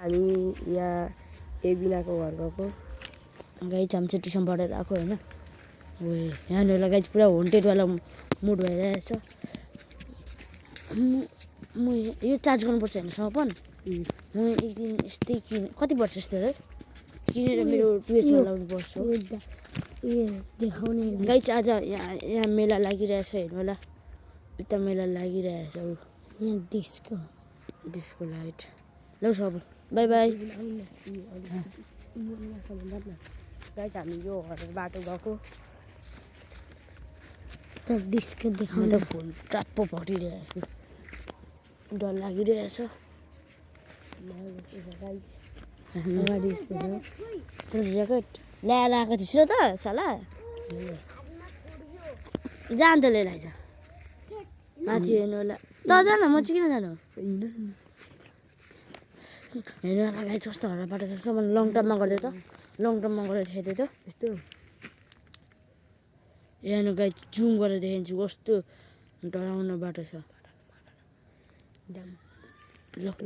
हामी यहाँ एबिनाको घर गएको गाइज हामी चाहिँ ट्युसन पढेर आएको होइन यहाँनिर गाइज पुरा होन्टेडवाला मुड भइरहेछ म यो चार्ज गर्नुपर्छ होइन समपन म एक दिन यस्तै कति वर्ष यस्तो है किनेर मेरो 12मा लाउनु पर्छ देखाउने गाइज आज यहाँ मेला लागिरहेछ हेर्नु होला उता मेला लागिरहेछ यहाँ डिस्को लाइट ल सब बाई बाई गाइज हामी यो हरेर बाटो गएको त डिस्को देखाउनु त फोन ट्राप्पो भरिरहेको छु डर लागिरहेछ ज्याकेट ल्याएर आएको थिएछ र त साला जान त लिएर आइज माथि हेर्नु होला त जान म चाहिँ किन जानु हेर्नु होला गाइज कस्तो हरा बाटो छ मलाई लङ टर्ममा गर्दै त लङ टर्ममा गरेर देखाइदियो त यस्तो यहाँ गाइज जुम गरेर देखाइदिन्छु कस्तो डराउनु बाटो छ ल